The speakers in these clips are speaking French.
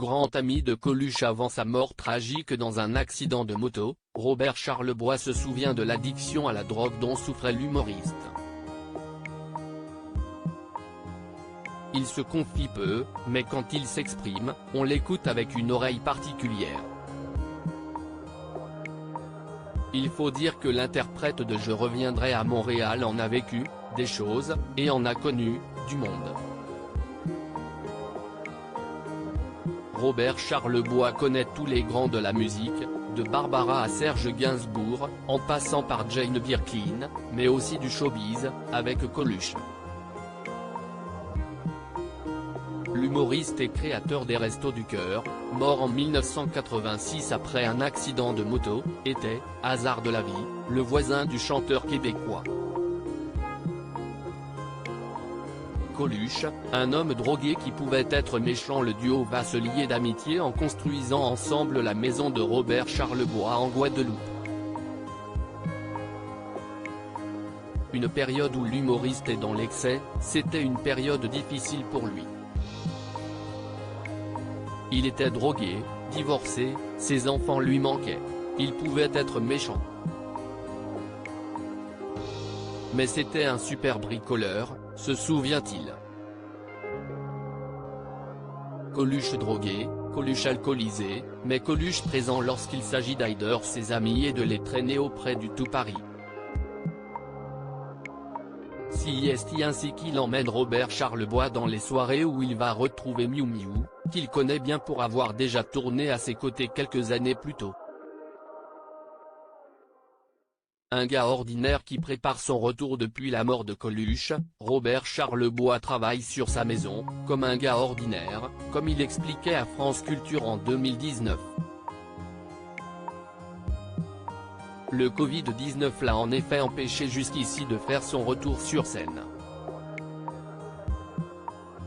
grand ami de Coluche avant sa mort tragique dans un accident de moto, Robert Charlebois se souvient de l'addiction à la drogue dont souffrait l'humoriste. Il se confie peu, mais quand il s'exprime, on l'écoute avec une oreille particulière. Il faut dire que l'interprète de Je reviendrai à Montréal en a vécu des choses, et en a connu du monde. Robert Charlebois connaît tous les grands de la musique, de Barbara à Serge Gainsbourg, en passant par Jane Birkin, mais aussi du showbiz, avec Coluche. L'humoriste et créateur des Restos du Cœur, mort en 1986 après un accident de moto, était, hasard de la vie, le voisin du chanteur québécois. Coluche, un homme drogué qui pouvait être méchant. Le duo va se lier d'amitié en construisant ensemble la maison de Robert Charlebois en Guadeloupe. Une période où l'humoriste est dans l'excès, c'était une période difficile pour lui. Il était drogué, divorcé, ses enfants lui manquaient. Il pouvait être méchant. Mais c'était un super bricoleur, se souvient-il. Coluche drogué, Coluche alcoolisé, mais Coluche présent lorsqu'il s'agit d'aider ses amis et de les traîner auprès du tout Paris. Si est ainsi qu'il emmène Robert Charlebois dans les soirées où il va retrouver Miu Miu, qu'il connaît bien pour avoir déjà tourné à ses côtés quelques années plus tôt. Un gars ordinaire qui prépare son retour depuis la mort de Coluche, Robert Charlebois travaille sur sa maison, comme un gars ordinaire, comme il expliquait à France Culture en 2019. Le Covid-19 l'a en effet empêché jusqu'ici de faire son retour sur scène.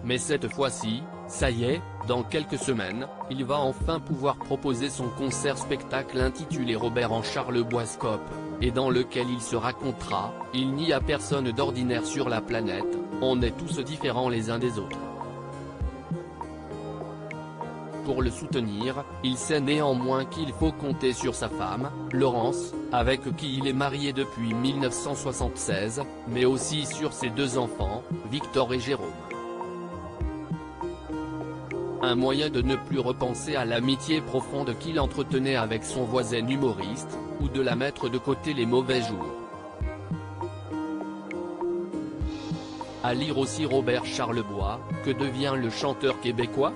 Mais cette fois-ci, ça y est, dans quelques semaines, il va enfin pouvoir proposer son concert-spectacle intitulé Robert en Charlebois Scope, et dans lequel il se racontera « Il n'y a personne d'ordinaire sur la planète, on est tous différents les uns des autres ». Pour le soutenir, il sait néanmoins qu'il faut compter sur sa femme, Laurence, avec qui il est marié depuis 1976, mais aussi sur ses deux enfants, Victor et Jérôme. Un moyen de ne plus repenser à l'amitié profonde qu'il entretenait avec son voisin humoriste, ou de la mettre de côté les mauvais jours. À lire aussi Robert Charlebois, que devient le chanteur québécois ?